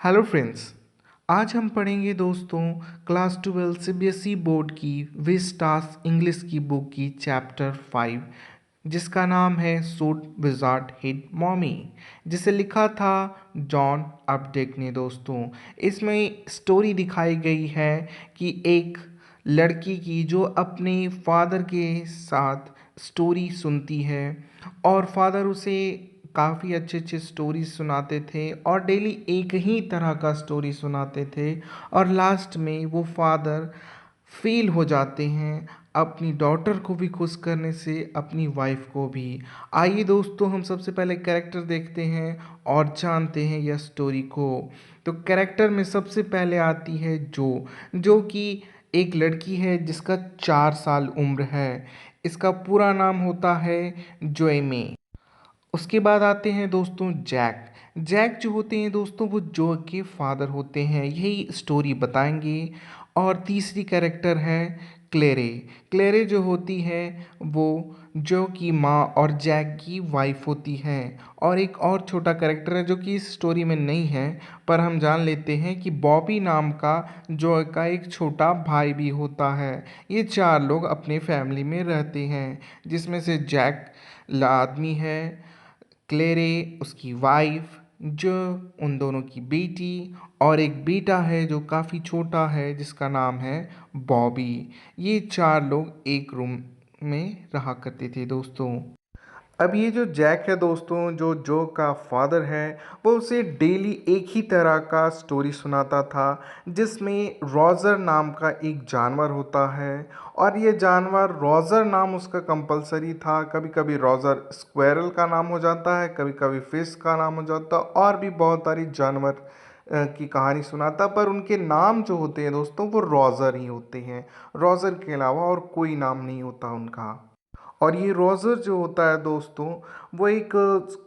Hello friends. आज हम पढ़ेंगे दोस्तों क्लास 12 सीबीएसई बोर्ड की विस्टास इंग्लिश की बुक की चैप्टर 5, जिसका नाम है सूट विजार्ड हिट मॉमी, जिसे लिखा था जॉन अपडेक ने। दोस्तों इसमें स्टोरी दिखाई गई है कि एक लड़की की जो अपने फादर के साथ स्टोरी सुनती है और फादर उसे काफ़ी अच्छे अच्छे स्टोरी सुनाते थे और डेली एक ही तरह का स्टोरी सुनाते थे और लास्ट में वो फादर फेल हो जाते हैं अपनी डॉटर को भी खुश करने से, अपनी वाइफ को भी। आइए दोस्तों हम सबसे पहले कैरेक्टर देखते हैं और जानते हैं यह स्टोरी को। तो कैरेक्टर में सबसे पहले आती है जो कि एक लड़की है जिसका 4 साल उम्र है। इसका पूरा नाम होता है जोएमे। उसके बाद आते हैं दोस्तों जैक। जैक जो होते हैं दोस्तों वो जो के फादर होते हैं, यही स्टोरी बताएंगे। और तीसरी कैरेक्टर है क्लेरे। क्लेरे जो होती है वो जो की माँ और जैक की वाइफ होती है। और एक और छोटा कैरेक्टर है जो कि इस स्टोरी में नहीं है, पर हम जान लेते हैं कि बॉबी नाम का जो का एक छोटा भाई भी होता है। ये 4 लोग अपने फैमिली में रहते हैं, जिसमें से जैक आदमी है, क्लेरे उसकी वाइफ, जो उन दोनों की बेटी, और एक बेटा है जो काफ़ी छोटा है जिसका नाम है बॉबी। ये 4 लोग एक रूम में रहा करते थे दोस्तों। अब ये जो जैक है दोस्तों, जो का फादर है, वो उसे डेली एक ही तरह का स्टोरी सुनाता था, जिसमें रॉजर नाम का एक जानवर होता है। और ये जानवर रॉजर नाम उसका कंपलसरी था। कभी कभी रॉजर स्क्वेरल का नाम हो जाता है, कभी कभी फिश का नाम हो जाता है, और भी बहुत सारी जानवर की कहानी सुनाता, पर उनके नाम जो होते हैं दोस्तों वो रॉजर ही होते हैं। रॉजर के अलावा और कोई नाम नहीं होता उनका। और ये रोज़र जो होता है दोस्तों, वो एक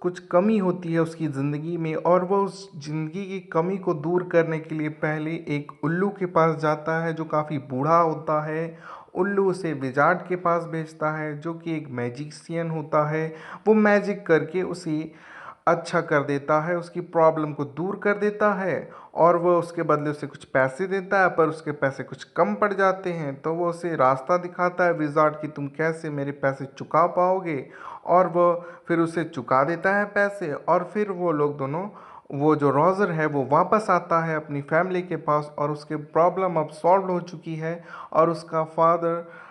कुछ कमी होती है उसकी ज़िंदगी में, और वो उस ज़िंदगी की कमी को दूर करने के लिए पहले एक उल्लू के पास जाता है जो काफ़ी बूढ़ा होता है। उल्लू उसे विजार्ड के पास भेजता है जो कि एक मैजिशियन होता है। वो मैजिक करके उसे अच्छा कर देता है, उसकी प्रॉब्लम को दूर कर देता है, और वो उसके बदले उसे कुछ पैसे देता है, पर उसके पैसे कुछ कम पड़ जाते हैं। तो वो उसे रास्ता दिखाता है विज़ार्ड कि तुम कैसे मेरे पैसे चुका पाओगे, और वो फिर उसे चुका देता है पैसे। और फिर वो लोग दोनों, वो जो रॉजर है वो वापस आता है अपनी फैमिली के पास, और उसके प्रॉब्लम अब सॉल्व हो चुकी है। और उसका फादर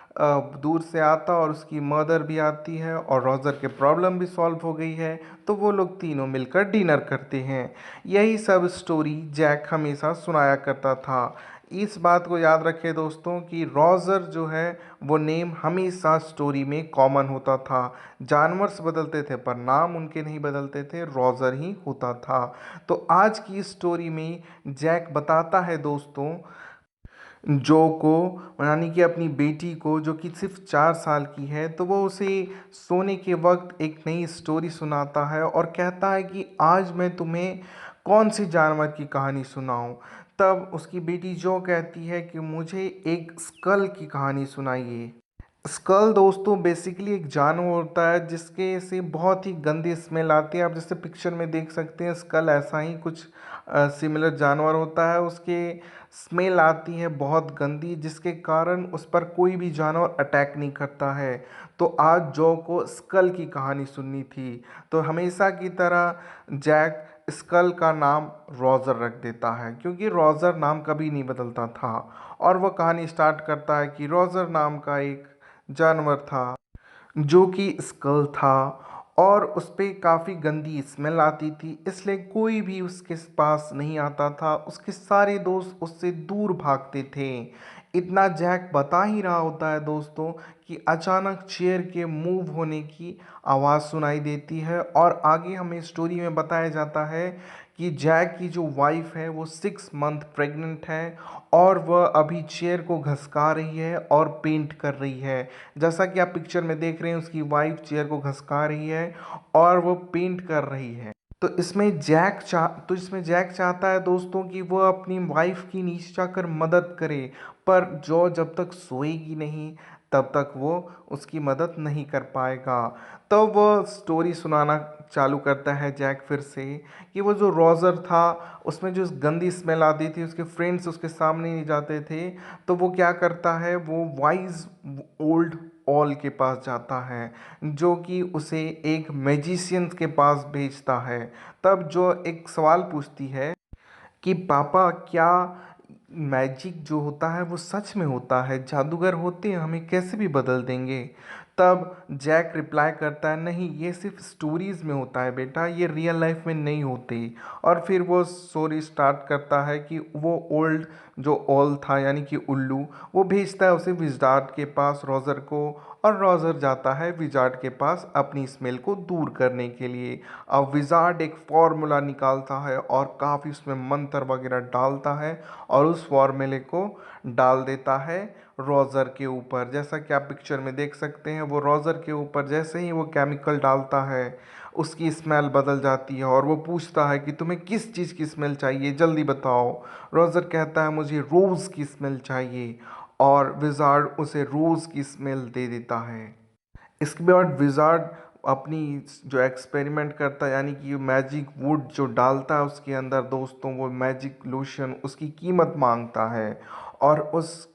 दूर से आता और उसकी मदर भी आती है, और रॉजर के प्रॉब्लम भी सॉल्व हो गई है। तो वो लोग तीनों मिलकर डिनर करते हैं। यही सब स्टोरी जैक हमेशा सुनाया करता था। इस बात को याद रखें दोस्तों कि रॉजर जो है वो नेम हमेशा स्टोरी में कॉमन होता था। जानवर्स बदलते थे पर नाम उनके नहीं बदलते थे, रॉजर ही होता था। तो आज की स्टोरी में जैक बताता है दोस्तों जो को, यानी कि अपनी बेटी को, जो कि सिर्फ 4 साल की है, तो वो उसे सोने के वक्त एक नई स्टोरी सुनाता है और कहता है कि आज मैं तुम्हें कौन सी जानवर की कहानी सुनाऊं। तब उसकी बेटी जो कहती है कि मुझे एक स्कल की कहानी सुनाइए। स्कल दोस्तों बेसिकली एक जानवर होता है जिसके से बहुत ही गंदी स्मेल आती है। आप जैसे पिक्चर में देख सकते हैं, स्कल ऐसा ही कुछ सिमिलर जानवर होता है। उसके स्मेल आती है बहुत गंदी, जिसके कारण उस पर कोई भी जानवर अटैक नहीं करता है। तो आज जो को स्कल की कहानी सुननी थी, तो हमेशा की तरह जैक स्कल का नाम रॉजर रख देता है, क्योंकि रॉजर नाम कभी नहीं बदलता था। और वह कहानी स्टार्ट करता है कि रॉजर नाम का एक जानवर था जो कि स्कल था, और उस पे काफ़ी गंदी स्मेल आती थी, इसलिए कोई भी उसके पास नहीं आता था। उसके सारे दोस्त उससे दूर भागते थे। इतना जैक बता ही रहा होता है दोस्तों कि अचानक चेयर के मूव होने की आवाज़ सुनाई देती है, और आगे हमें स्टोरी में बताया जाता है कि जैक की जो वाइफ है वो 6 मंथ प्रेग्नेंट है, और वह अभी चेयर को घसका रही है और पेंट कर रही है। जैसा कि आप पिक्चर में देख रहे हैं, उसकी वाइफ चेयर को घसका रही है और वो पेंट कर रही है। तो इसमें जैक चाहता है दोस्तों कि वो अपनी वाइफ की नीचे जाकर मदद करे, पर जो जब तक सोएगी नहीं तब तक वो उसकी मदद नहीं कर पाएगा। तब वो स्टोरी सुनाना चालू करता है जैक फिर से, कि वो जो रोज़र था उसमें जो गंदी स्मेल आती थी, उसके फ्रेंड्स उसके सामने नहीं जाते थे, तो वो क्या करता है, वो वाइज ओल्ड ऑल के पास जाता है, जो कि उसे एक मैजिशियन के पास भेजता है। तब जो एक सवाल पूछती है कि पापा, क्या मैजिक जो होता है वो सच में होता है, जादूगर होते हैं, हमें कैसे भी बदल देंगे। तब जैक रिप्लाई करता है, नहीं, ये सिर्फ स्टोरीज में होता है बेटा, ये रियल लाइफ में नहीं होते। और फिर वो स्टोरी स्टार्ट करता है कि वो ओल्ड जो ओल था यानी कि उल्लू, वो भेजता है उसे विजार्ड के पास, रोजर को, और रोजर जाता है विजार्ड के पास अपनी स्मेल को दूर करने के लिए। अब विजार्ड एक फॉर्मूला निकालता है और काफ़ी उसमें मंत्र वगैरह डालता है और उस फॉर्मूले को डाल देता है रोज़र के ऊपर। जैसा कि आप पिक्चर में देख सकते हैं, वो रोज़र के ऊपर जैसे ही वो केमिकल डालता है उसकी स्मेल बदल जाती है और वो पूछता है कि तुम्हें किस चीज़ की स्मेल चाहिए, जल्दी बताओ। रोज़र कहता है मुझे रोज़ की स्मेल चाहिए, और विज़ार्ड उसे रोज़ की स्मेल दे देता है। इसके बाद विज़ार्ड अपनी जो एक्सपेरिमेंट करता है यानी कि मैजिक वुड जो डालता है उसके अंदर दोस्तों, वो मैजिक लोशन, उसकी कीमत मांगता है, और उसकी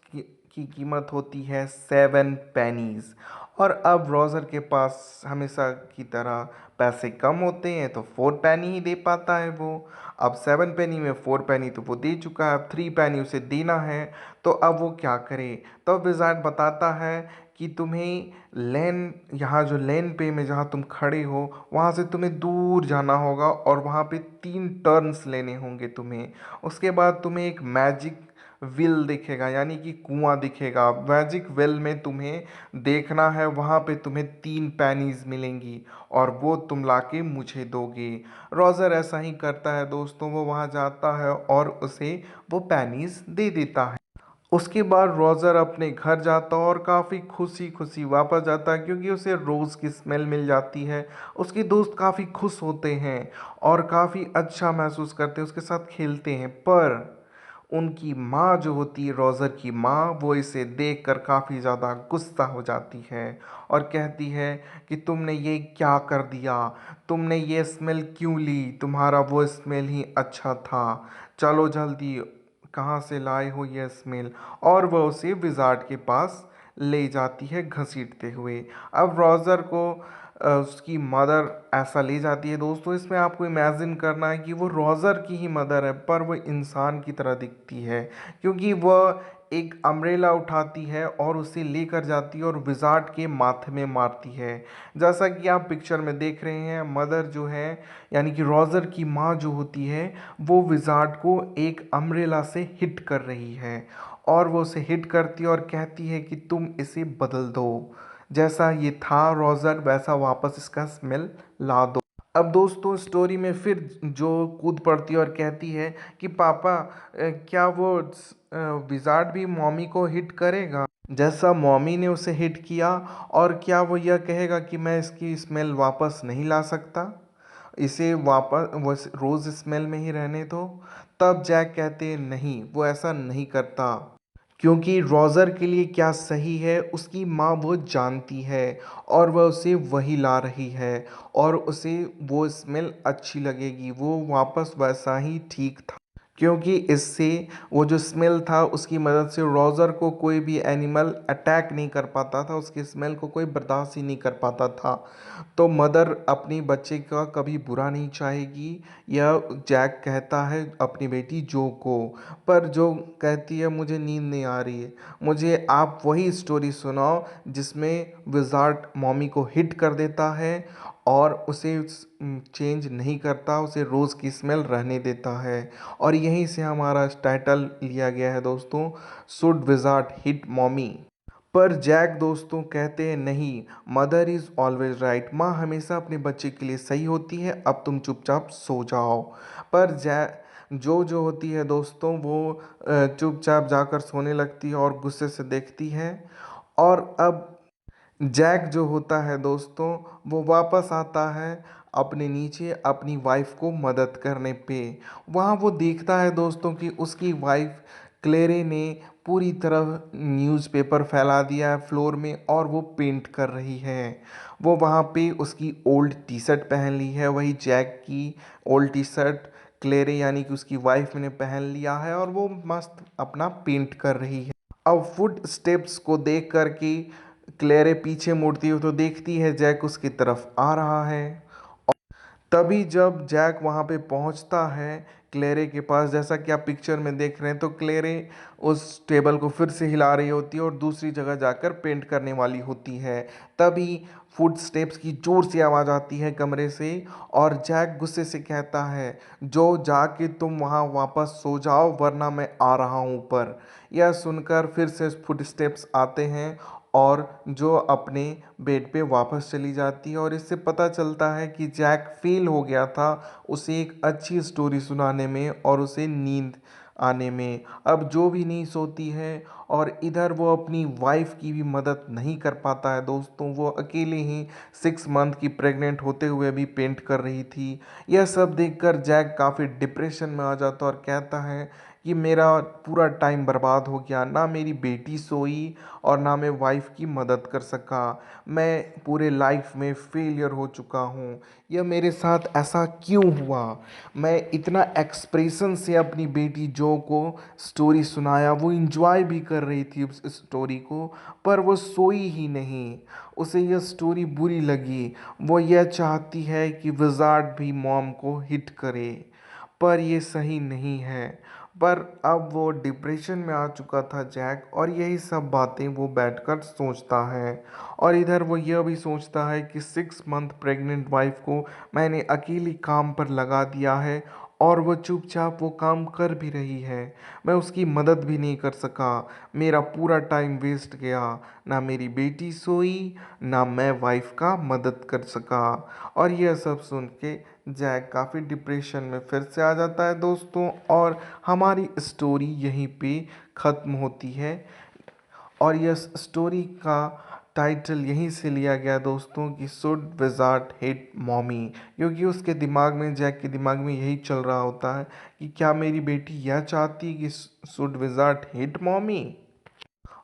की कीमत होती है 7 पेनीज। और अब रोज़र के पास हमेशा की तरह पैसे कम होते हैं, तो 4 पेनी ही दे पाता है वो। अब 7 पेनी में 4 पेनी तो वो दे चुका है, अब 3 पेनी उसे देना है। तो अब वो क्या करे, तो विज़ार्ड बताता है कि तुम्हें लेन, यहाँ जो लेन पे में जहाँ तुम खड़े हो वहाँ से तुम्हें दूर जाना होगा और वहाँ पे 3 टर्न्स लेने होंगे तुम्हें। उसके बाद तुम्हें एक मैजिक विल दिखेगा यानी कि कुआं दिखेगा। मैजिक वेल में तुम्हें देखना है, वहाँ पे तुम्हें 3 पेनीज मिलेंगी और वो तुम लाके मुझे दोगे। रोज़र ऐसा ही करता है दोस्तों, वो वहाँ जाता है और उसे वो पेनीज दे देता है। उसके बाद रोज़र अपने घर जाता और काफ़ी खुशी खुशी वापस जाता है, क्योंकि उसे रोज़ की स्मेल मिल जाती है। उसके दोस्त काफ़ी खुश होते हैं और काफ़ी अच्छा महसूस करते हैं, उसके साथ खेलते हैं। पर उनकी माँ जो होती है, रोज़र की माँ, वो इसे देखकर काफ़ी ज़्यादा गुस्सा हो जाती है और कहती है कि तुमने ये क्या कर दिया, तुमने ये स्मेल क्यों ली, तुम्हारा वो स्मेल ही अच्छा था, चलो जल्दी, कहाँ से लाए हो ये स्मेल। और वह उसे विज़ार्ड के पास ले जाती है घसीटते हुए। अब रोज़र को उसकी मदर ऐसा ले जाती है दोस्तों, इसमें आपको इमेजिन करना है कि वो रोज़र की ही मदर है, पर वो इंसान की तरह दिखती है, क्योंकि वह एक अम्ब्रेला उठाती है और उसे लेकर जाती है और विज़ार्ड के माथे में मारती है। जैसा कि आप पिक्चर में देख रहे हैं, मदर जो है यानी कि रोज़र की माँ जो होती है, वो विज़ार्ड को एक अम्ब्रेला से हिट कर रही है, और वो उसे हिट करती है और कहती है कि तुम इसे बदल दो, जैसा ये था रोज़र वैसा वापस इसका स्मेल ला दो। अब दोस्तों स्टोरी में फिर जो कूद पड़ती है और कहती है कि पापा, क्या वो विज़ार्ड भी मॉमी को हिट करेगा जैसा मॉमी ने उसे हिट किया, और क्या वो यह कहेगा कि मैं इसकी स्मेल वापस नहीं ला सकता, इसे वापस वो रोज़ स्मेल में ही रहने दो। तब जैक कहते हैं नहीं, वो ऐसा नहीं करता, क्योंकि रोज़र के लिए क्या सही है उसकी माँ वो जानती है, और वह उसे वही ला रही है, और उसे वो स्मेल अच्छी लगेगी, वो वापस वैसा ही ठीक था, क्योंकि इससे वो जो स्मेल था उसकी मदद से रोज़र को कोई भी एनिमल अटैक नहीं कर पाता था, उसकी स्मेल को कोई बर्दाश्त ही नहीं कर पाता था। तो मदर अपनी बच्चे का कभी बुरा नहीं चाहेगी, यह जैक कहता है अपनी बेटी जो को। पर जो कहती है मुझे नींद नहीं आ रही है, मुझे आप वही स्टोरी सुनाओ जिसमें विज़ार्ड मॉमी को हिट कर देता है और उसे चेंज नहीं करता, उसे रोज़ की स्मेल रहने देता है। और यहीं से हमारा टाइटल लिया गया है दोस्तों, शुड विज़ार्ड हिट मॉमी। पर जैक दोस्तों कहते हैं नहीं, मदर इज़ ऑलवेज राइट, माँ हमेशा अपने बच्चे के लिए सही होती है, अब तुम चुपचाप सो जाओ। पर जो होती है दोस्तों, वो चुपचाप जाकर सोने लगती है और गुस्से से देखती है। और अब जैक जो होता है दोस्तों, वो वापस आता है अपने नीचे अपनी वाइफ को मदद करने पे। वहाँ वो देखता है दोस्तों कि उसकी वाइफ क्लेरे ने पूरी तरह न्यूज़पेपर फैला दिया है फ्लोर में और वो पेंट कर रही है। वो वहाँ पे उसकी ओल्ड टी शर्ट पहन ली है, वही जैक की ओल्ड टी शर्ट क्लेरे यानी कि उसकी वाइफ ने पहन लिया है और वो मस्त अपना पेंट कर रही है। अब फुट स्टेप्स को देख कर के क्लेरे पीछे मुड़ती है तो देखती है जैक उसकी तरफ आ रहा है। तभी जब जैक वहाँ पे पहुँचता है क्लेरे के पास, जैसा कि आप पिक्चर में देख रहे हैं, तो क्लेरे उस टेबल को फिर से हिला रही होती है और दूसरी जगह जाकर पेंट करने वाली होती है। तभी फुट स्टेप्स की जोर से आवाज़ आती है कमरे से और जैक गुस्से से कहता है, जो जाके तुम वहाँ वापस सो जाओ वरना मैं आ रहा हूँ ऊपर। यह सुनकर फिर से फुट स्टेप्स आते हैं और जो अपने बेड पे वापस चली जाती है और इससे पता चलता है कि जैक फेल हो गया था उसे एक अच्छी स्टोरी सुनाने में और उसे नींद आने में। अब जो भी नहीं सोती है और इधर वो अपनी वाइफ की भी मदद नहीं कर पाता है दोस्तों। वो अकेले ही 6 मंथ की प्रेग्नेंट होते हुए भी पेंट कर रही थी। यह सब देखकर जैक काफ़ी डिप्रेशन में आ जाता और कहता है कि मेरा पूरा टाइम बर्बाद हो गया, ना मेरी बेटी सोई और ना मैं वाइफ की मदद कर सका। मैं पूरे लाइफ में फेलियर हो चुका हूँ। यह मेरे साथ ऐसा क्यों हुआ? मैं इतना एक्सप्रेशन से अपनी बेटी जो को स्टोरी सुनाया, वो इंजॉय भी कर रही थी उस स्टोरी को, पर वो सोई ही नहीं। उसे यह स्टोरी बुरी लगी। वो यह चाहती है कि विज़ार्ड भी मॉम को हिट करे, पर ये सही नहीं है। पर अब वो डिप्रेशन में आ चुका था जैक और यही सब बातें वो बैठकर सोचता है। और इधर वो यह भी सोचता है कि 6 मंथ प्रेग्नेंट वाइफ को मैंने अकेली काम पर लगा दिया है और वो चुपचाप वो काम कर भी रही है। मैं उसकी मदद भी नहीं कर सका। मेरा पूरा टाइम वेस्ट गया। ना मेरी बेटी सोई, ना मैं वाइफ का मदद कर सका। और यह सब सुन के जैक काफ़ी डिप्रेशन में फिर से आ जाता है दोस्तों। और हमारी स्टोरी यहीं पे ख़त्म होती है। और यह स्टोरी का टाइटल यहीं से लिया गया दोस्तों कि शुड विज़ार्ड हिट मॉमी, क्योंकि उसके दिमाग में, जैक के दिमाग में यही चल रहा होता है कि क्या मेरी बेटी यह चाहती है कि शुड विज़ार्ड हिट मॉमी।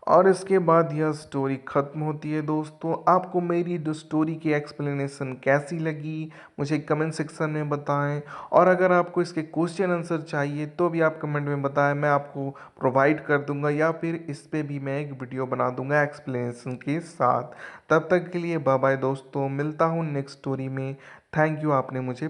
और इसके बाद यह स्टोरी ख़त्म होती है दोस्तों। आपको मेरी जो स्टोरी की एक्सप्लेनेशन कैसी लगी मुझे कमेंट सेक्शन में बताएं। और अगर आपको इसके क्वेश्चन आंसर चाहिए तो भी आप कमेंट में बताएं, मैं आपको प्रोवाइड कर दूंगा, या फिर इस पे भी मैं एक वीडियो बना दूंगा एक्सप्लेनेशन के साथ। तब तक के लिए बाय बाय दोस्तों, मिलता हूँ नेक्स्ट स्टोरी में। थैंक यू, आपने मुझे